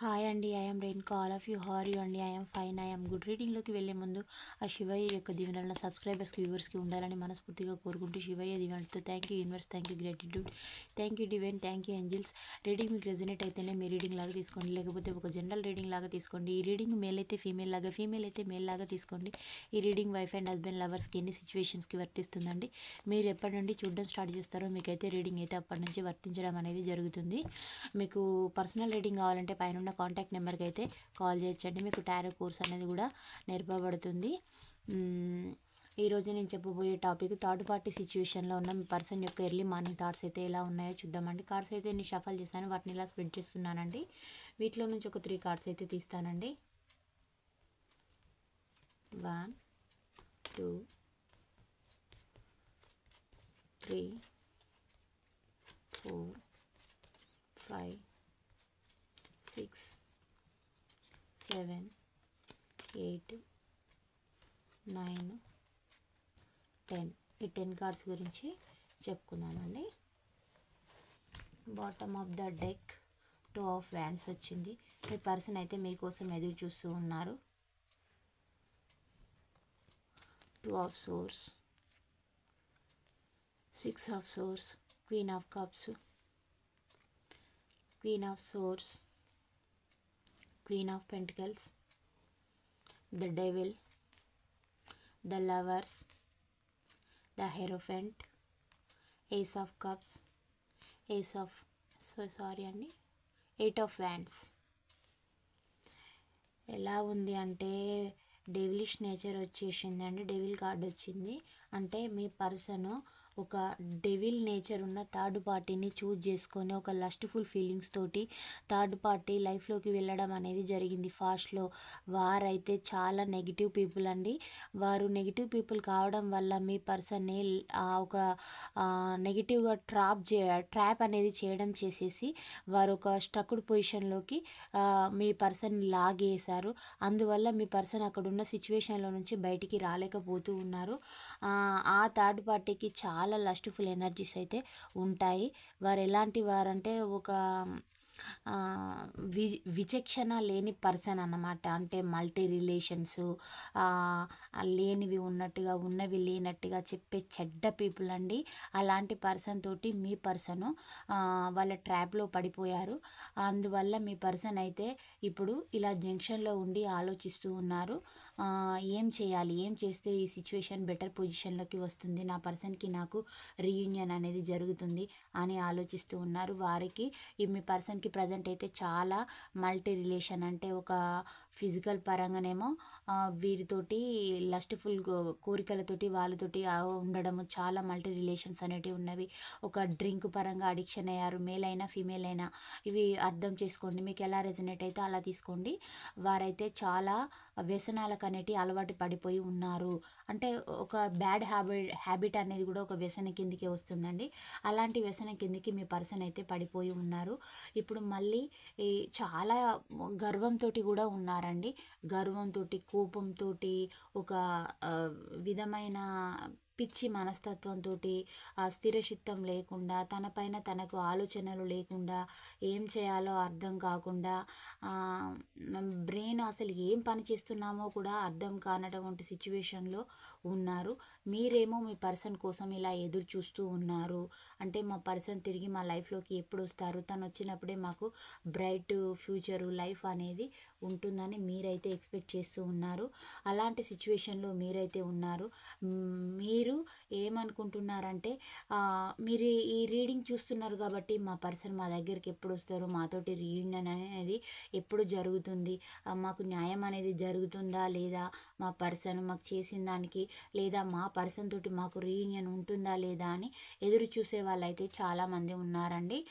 Hi అండి. I am Renuka. All of you how are you అండి? I am fine. I am good. రీడింగ్లోకి వెళ్ళే ముందు ఆ శివయ్య యొక్క దీవెనలు సబ్స్క్రైబర్స్కి వ్యూవర్స్కి ఉండాలని మనస్ఫూర్తిగా కోరుకుంటూ శివయ్య దీవెనలతో thank you universe, thank you gratitude, thank you divine, thank you angels. Reading మీకు రెజనేట్ అయితేనే మీ రీడింగ్ లాగా తీసుకోండి, లేకపోతే ఒక జనరల్ రీడింగ్ లాగా తీసుకోండి. ఈ రీడింగ్ మేల్ అయితే ఫీమేల్ లాగా, ఫీమేల్ అయితే మేల్ లాగా తీసుకోండి. ఈ రీడింగ్ వైఫ్ అండ్ హస్బెండ్ లవర్స్కి ఎన్ని సిచ్యువేషన్స్కి వర్తిస్తుందండి. మీరు ఎప్పటి నుండి చూడడం స్టార్ట్ చేస్తారో మీకైతే రీడింగ్ అయితే అప్పటి నుంచి వర్తించడం అనేది జరుగుతుంది. మీకు పర్సనల్ రీడింగ్ కావాలంటే పైన కాంటాక్ట్ నెంబర్కి అయితే కాల్ చేయొచ్చండి. మీకు టారో కోర్స్ అనేది కూడా నేర్పబడుతుంది. ఈరోజు నేను చెప్పబోయే టాపిక్ థర్డ్ పార్టీ సిచ్యువేషన్లో ఉన్న మీ పర్సన్ యొక్క ఎర్లీ మార్నింగ్ థాట్స్ అయితే ఎలా ఉన్నాయో చూద్దామండి. కార్డ్స్ అయితే నేను షఫల్ చేశాను, వాటిని ఇలా స్ప్రెడ్ చేస్తున్నానండి. వీటిలో నుంచి ఒక 3 కార్డ్స్ అయితే తీస్తానండి. 1 2 3 4 5 6 7 8 9 10. ఈ 10 కార్డ్స్ గురించి చెప్పుకుందామండి. Bottom of the deck 2 of wands వచ్చింది. మీ పర్సన్ అయితే మీకోసం ఎదురు చూస్తూ ఉన్నారు. 2 of swords, 6 of swords, queen of cups, queen of swords, Queen of Pentacles, the Devil, the Lovers, the Hierophant, Ace of Cups, Ace of అండి 8 of Wands. ఎలా ఉంది అంటే డెవిలిష్ నేచర్ వచ్చేసింది అండి. డెవిల్ కార్డ్ వచ్చింది అంటే మీ పర్సన్ ఒక devil nature ఉన్న థర్డ్ పార్టీని చూజ్ చేసుకొని ఒక లస్ట్ఫుల్ ఫీలింగ్స్ తోటి థర్డ్ పార్టీ లైఫ్లోకి వెళ్ళడం అనేది జరిగింది. ఫాస్ట్లో వారైతే చాలా నెగిటివ్ పీపుల్ అండి. వారు నెగిటివ్ పీపుల్ కావడం వల్ల మీ పర్సన్ని ఒక నెగిటివ్గా ట్రాప్ అనేది చేయడం చేసేసి వారు ఒక స్ట్రక్డ్ పొజిషన్లోకి మీ పర్సన్ని లాగేశారు. అందువల్ల మీ పర్సన్ అక్కడ ఉన్న సిచ్యువేషన్లో నుంచి బయటికి రాలేకపోతూ ఉన్నారు. ఆ థర్డ్ పార్టీకి చాలా లస్ట్ఫుల్ ఎనర్జీస్ అయితే ఉంటాయి. వారు ఎలాంటి వారంటే ఒక విచక్షణ లేని పర్సన్ అన్నమాట. అంటే మల్టీ రిలేషన్స్, లేనివి ఉన్నట్టుగా ఉన్నవి లేనట్టుగా చెప్పే చెడ్డ పీపుల్ అండి. అలాంటి పర్సన్ తోటి మీ పర్సను వాళ్ళ ట్రాప్లో పడిపోయారు. అందువల్ల మీ పర్సన్ అయితే ఇప్పుడు ఇలా జంక్షన్లో ఉండి ఆలోచిస్తూ ఉన్నారు. ఏం చేయాలి, ఏం చేస్తే ఈ సిచ్యువేషన్ బెటర్ పొజిషన్లోకి వస్తుంది, నా పర్సన్కి నాకు రీయూనియన్ అనేది జరుగుతుంది అని ఆలోచిస్తూ ఉన్నారు. వారికి మీ పర్సన్కి ప్రజెంట్ అయితే చాలా మల్టీ రిలేషన్ అంటే ఒక ఫిజికల్ పరంగానేమో వీరితోటి లస్ట్ఫుల్ కోరికలతోటి వాళ్ళతోటి ఉండడము, చాలా మల్టీ రిలేషన్స్ అనేటివి ఉన్నవి. ఒక డ్రింక్ పరంగా అడిక్షన్ అయ్యారు, మేల్ అయినా ఫీమేల్ అయినా. ఇవి అర్థం చేసుకోండి, మీకు ఎలా రెజనేట్ అయితే అలా తీసుకోండి. వారైతే చాలా వ్యసనాలకు అనేటివి అలవాటు పడిపోయి ఉన్నారు. అంటే ఒక బ్యాడ్ హ్యాబిట్ అనేది కూడా ఒక వ్యసనం కిందికి వస్తుందండి. అలాంటి వ్యసనం కిందికి మీ పర్సన్ అయితే పడిపోయి ఉన్నారు. ఇప్పుడు మళ్ళీ చాలా గర్వంతో కూడా ఉన్నారండి. గర్వంతో, కోపంతో, ఒక విధమైన పిచ్చి మనస్తత్వంతో, స్థిరచిత్తం లేకుండా, తనపైన తనకు ఆలోచనలు లేకుండా, ఏం చేయాలో అర్థం కాకుండా, బ్రెయిన్ అసలు ఏం పని చేస్తున్నామో కూడా అర్థం కానటువంటి సిచ్యువేషన్లో ఉన్నారు. మీరేమో మీ పర్సన్ కోసం ఇలా ఎదురు చూస్తూ ఉన్నారు. అంటే మా పర్సన్ తిరిగి మా లైఫ్లోకి ఎప్పుడు వస్తారు, తను వచ్చినప్పుడే మాకు బ్రైట్ ఫ్యూచరు లైఫ్ అనేది ఉంటుందని మీరైతే ఎక్స్పెక్ట్ చేస్తూ ఉన్నారు. అలాంటి సిచ్యువేషన్లో మీరైతే ఉన్నారు. మీరు ఏమనుకుంటున్నారంటే మీరు ఈ రీడింగ్ చూస్తున్నారు కాబట్టి మా పర్సన్ మా దగ్గరికి ఎప్పుడు వస్తారు, మాతోటి రీయూనియన్ అనేది ఎప్పుడు జరుగుతుంది, మాకు న్యాయం అనేది జరుగుతుందా లేదా, మా పర్సన్ మాకు చేసిన దానికి, లేదా మా పర్సన్ తోటి మాకు రీయూనియన్ ఉంటుందా లేదా అని ఎదురు చూసే వాళ్ళైతే చాలామంది ఉన్నారండి.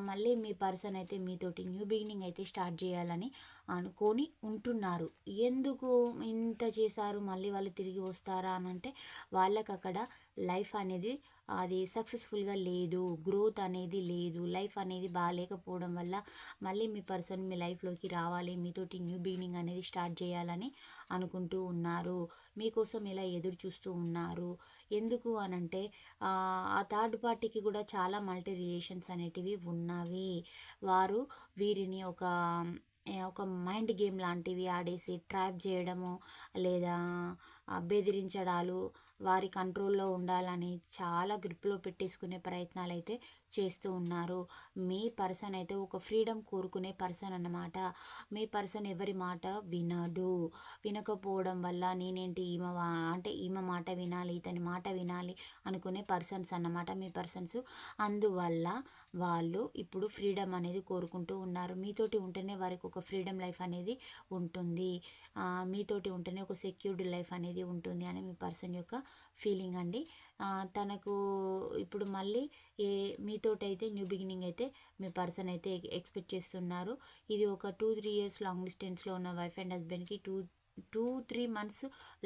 మళ్ళీ మీ పర్సన్ అయితే మీతోటి న్యూ బిగినింగ్ అయితే స్టార్ట్ చేయాలని అనుకొని ఉంటున్నారు. ఎందుకు ఇంత చేశారు, మళ్ళీ వాళ్ళు తిరిగి వస్తారా అని అంటే వాళ్ళకి అక్కడ లైఫ్ అనేది అది సక్సెస్ఫుల్గా లేదు, గ్రోత్ అనేది లేదు, లైఫ్ అనేది బాగాలేకపోవడం వల్ల మళ్ళీ మీ పర్సన్ మీ లైఫ్లోకి రావాలి, మీతోటి న్యూ బిగినింగ్ అనేది స్టార్ట్ చేయాలని అనుకుంటూ ఉన్నారు. మీకోసం ఇలా ఎదురు చూస్తూ ఉన్నారు. ఎందుకు అనంటే ఆ థర్డ్ పార్టీకి కూడా చాలా మల్టీ రిలేషన్స్ అనేటివి ఉన్నవి. వారు వీరిని ఒక ఒక మైండ్ గేమ్ లాంటివి ఆడేసి ట్రాప్ చేయడము, లేదా బెదిరించడాలు, వారి కంట్రోల్లో ఉండాలని చాలా గ్రిప్లో పెట్టేసుకునే ప్రయత్నాలు అయితే చేస్తూ ఉన్నారు. మీ పర్సన్ అయితే ఒక ఫ్రీడమ్ కోరుకునే పర్సన్ అన్నమాట. మీ పర్సన్ ఎవరి మాట వినడు. వినకపోవడం వల్ల నేనేంటి అంటే ఈమె మాట వినాలి, ఇతని మాట వినాలి అనుకునే పర్సన్స్ అన్నమాట మీ పర్సన్స్. అందువల్ల వాళ్ళు ఇప్పుడు ఫ్రీడమ్ అనేది కోరుకుంటూ ఉన్నారు. మీతోటి ఉంటేనే వారికి ఒక ఫ్రీడమ్ లైఫ్ అనేది ఉంటుంది. మీతోటి ఉంటేనే ఒక సెక్యూర్డ్ లైఫ్ అనేది ఉంటుంది అని మీ పర్సన్ యొక్క ఫీలింగ్ అండి. తనకు ఇప్పుడు మళ్ళీ మీతోటైతే న్యూ బిగినింగ్ అయితే మీ పర్సన్ అయితే ఎక్స్పెక్ట్ చేస్తున్నారు. ఇది ఒక 2-3 ఇయర్స్ లాంగ్ డిస్టెన్స్లో ఉన్న వైఫ్ అండ్ హస్బెండ్కి 2-3 months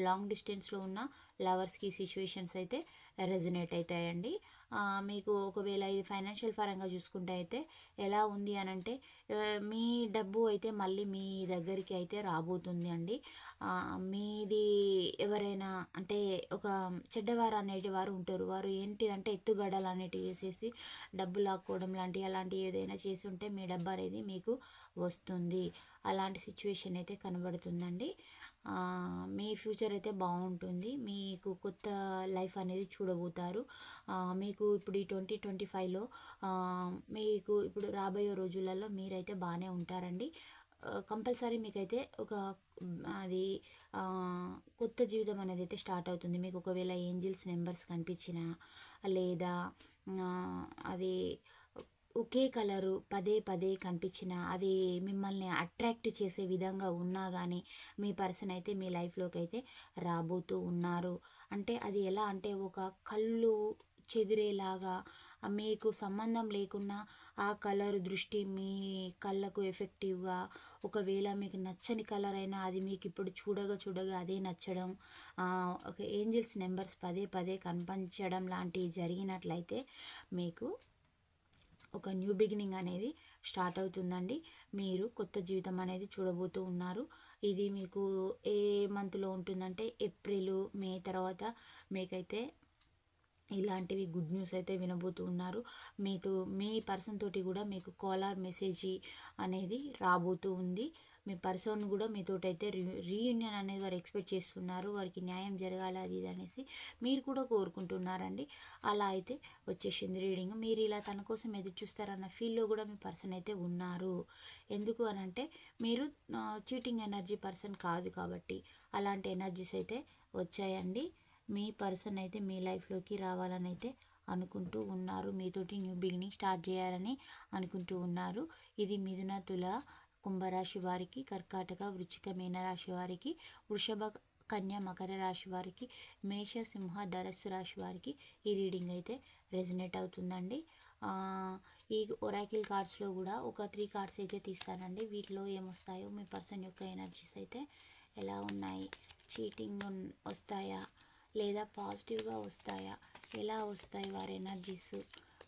లాంగ్ డిస్టెన్స్లో ఉన్న లవర్స్కి సిచ్యువేషన్స్ అయితే రెజనేట్ అవుతాయండి. మీకు ఒకవేళ ఇది ఫైనాన్షియల్ పరంగా చూసుకుంటే అయితే ఎలా ఉంది అని అంటే, మీ డబ్బు అయితే మళ్ళీ మీ దగ్గరికి అయితే రాబోతుంది అండి. మీది ఎవరైనా అంటే ఒక చెడ్డవారు అనేటి వారు ఉంటారు. వారు ఏంటిదంటే ఎత్తుగడలు అనేటివి వేసేసి డబ్బు లాక్కోవడం అలాంటివి ఏదైనా చేసి ఉంటే మీ డబ్బు అనేది మీకు వస్తుంది. అలాంటి సిచ్యువేషన్ అయితే కనబడుతుందండి. మీ ఫ్యూచర్ అయితే బాగుంటుంది. మీకు కొత్త లైఫ్ అనేది చూడబోతారు. మీకు ఇప్పుడు ఈ 2025లో మీకు ఇప్పుడు రాబోయే రోజులలో మీరైతే బాగానే ఉంటారండి. కంపల్సరీ మీకైతే ఒక అది కొత్త జీవితం అనేది అయితే స్టార్ట్ అవుతుంది. మీకు ఒకవేళ ఏంజిల్స్ నెంబర్స్ కనిపించినా, లేదా అది ఒకే కలరు పదే పదే కనిపించిన, అది మిమ్మల్ని అట్రాక్ట్ చేసే విధంగా ఉన్నా కానీ మీ పర్సన్ అయితే మీ లైఫ్లోకి అయితే రాబోతూ ఉన్నారు. అంటే అది ఎలా అంటే ఒక కళ్ళు చెదిరేలాగా మీకు సంబంధం లేకున్నా ఆ కలర్ దృష్టి మీ కళ్ళకు ఎఫెక్టివ్గా, ఒకవేళ మీకు నచ్చని కలర్ అయినా అది మీకు ఇప్పుడు చూడగా అదే నచ్చడం, ఒక ఏంజిల్స్ నెంబర్స్ పదే పదే కనిపించడం లాంటివి జరిగినట్లయితే మీకు ఒక న్యూ బిగినింగ్ అనేది స్టార్ట్ అవుతుందండి. మీరు కొత్త జీవితం అనేది చూడబోతూ ఉన్నారు. ఇది మీకు ఏ మంత్లో ఉంటుందంటే ఏప్రిల్, మే తర్వాత మీకైతే ఇలాంటివి గుడ్ న్యూస్ అయితే వినబోతూ ఉన్నారు. మీ పర్సన్ తోటి కూడా మీకు కాల్ ఆర్ మెసేజ్ అనేది రాబోతూ ఉంది. మీ పర్సన్ కూడా మీతోటైతే రీయూనియన్ అనేది వారు ఎక్స్పెక్ట్ చేస్తున్నారు. వారికి న్యాయం జరగాలి అది ఇది అనేసి మీరు కూడా కోరుకుంటున్నారండి. అలా అయితే వచ్చేసింది రీడింగ్. మీరు ఇలా తన కోసం ఎదురు చూస్తారన్న ఫీల్లో కూడా మీ పర్సన్ అయితే ఉన్నారు. ఎందుకు అని అంటే మీరు చీటింగ్ ఎనర్జీ పర్సన్ కాదు కాబట్టి అలాంటి ఎనర్జీస్ అయితే వచ్చాయండి. మీ పర్సన్ అయితే మీ లైఫ్లోకి రావాలని అయితే అనుకుంటూ ఉన్నారు. మీతోటి న్యూ బిగినింగ్ స్టార్ట్ చేయాలని అనుకుంటూ ఉన్నారు. ఇది మిథున, తుల, కుంభరాశి వారికి, కర్కాటక, వృశ్చిక, మీనరాశి వారికి, వృషభ, కన్య, మకర రాశి వారికి, మేష, సింహ, ధనస్సు రాశి వారికి ఈ రీడింగ్ అయితే రెజనేట్ అవుతుందండి. ఈ ఒరాకిల్ కార్డ్స్లో కూడా ఒక 3 కార్డ్స్ అయితే తీస్తానండి. వీటిలో ఏమొస్తాయో మీ పర్సన్ యొక్క ఎనర్జీస్ అయితే ఎలా ఉన్నాయి, చీటింగ్ వస్తాయా లేదా పాజిటివ్గా వస్తాయా, ఎలా వస్తాయి వారి ఎనర్జీస్,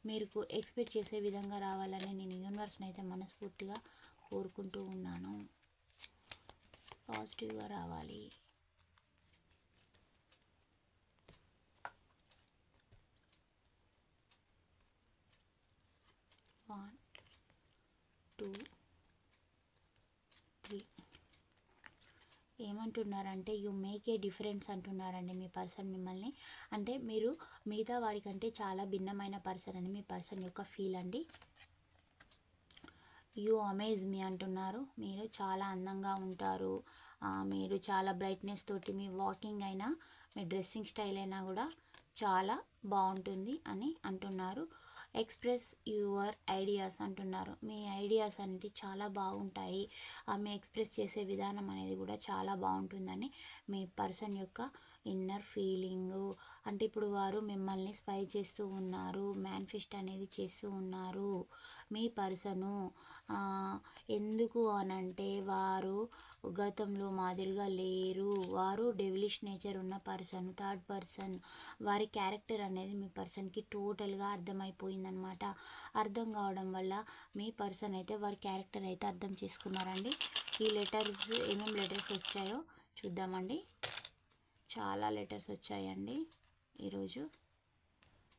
మీరు ఎక్స్పెక్ట్ చేసే విధంగా రావాలని నేను యూనివర్స్ని అయితే మనస్ఫూర్తిగా కోరుకుంటూ ఉన్నాను. పాజిటివ్గా రావాలి. One, two, three. ఏమంటున్నారంటే యు మేక్ ఏ డిఫరెన్స్ అంటున్నారండి మీ పర్సన్ మిమ్మల్ని. అంటే మీరు మిగతా వారికంటే చాలా భిన్నమైన పర్సన్ అని మీ పర్సన్ యొక్క ఫీల్ అండి. యూ అమేజ్ మీ అంటున్నారు. మీరు చాలా అందంగా ఉంటారు. మీరు చాలా బ్రైట్నెస్ తోటి మీ వాకింగ్ అయినా మీ డ్రెస్సింగ్ స్టైల్ అయినా కూడా చాలా బాగుంటుంది అని అంటున్నారు. ఎక్స్ప్రెస్ యువర్ ఐడియాస్ అంటున్నారు. మీ ఐడియాస్ అనేవి చాలా బాగుంటాయి. మీ ఎక్స్ప్రెస్ చేసే విధానం అనేది కూడా చాలా బాగుంటుందని మీ పర్సన్ యొక్క ఇన్నర్ ఫీలింగు. అంటే ఇప్పుడు వారు మిమ్మల్ని స్పై చేస్తూ ఉన్నారు, మేనిఫెస్ట్ అనేది చేస్తూ ఉన్నారు. మీ పర్సను ఎందుకు అనంటే వారు గతంలో మాదిరిగా లేరు. వారు డెవిలిష్ నేచర్ ఉన్న పర్సన్, థర్డ్ పర్సన్. వారి క్యారెక్టర్ అనేది మీ పర్సన్కి టోటల్గా అర్థమైపోయిందనమాట. అర్థం కావడం వల్ల మీ పర్సన్ అయితే వారి క్యారెక్టర్ అయితే అర్థం చేసుకున్నారండి. ఈ లెటర్స్ ఏమేమి లెటర్స్ వచ్చాయో చూద్దామండి. చాలా లెటర్స్ వచ్చాయండి ఈరోజు.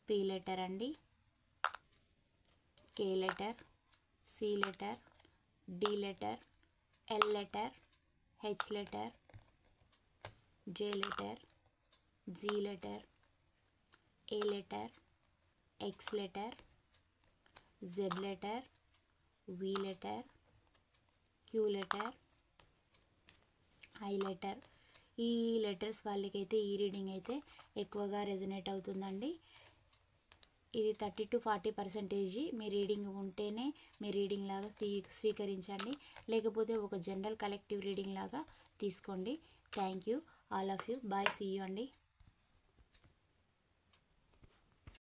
పి లెటర్ అండి, K letter, C letter, D letter, L letter, H letter, J letter, G letter, A letter, X letter, Z letter, V letter, Q letter, I letter. ఈ letters వాళ్ళకైతే ఈ reading అయితే ఎక్కువగా resonate అవుతుందండి. ఇది 30-40% మీ reading ఉంటేనే మీ reading లాగా స్వీకరించండి, లేకపోతే ఒక జనరల్ కలెక్టివ్ రీడింగ్ లాగా తీసుకోండి. Thank you all of you. Bye, see you అండి.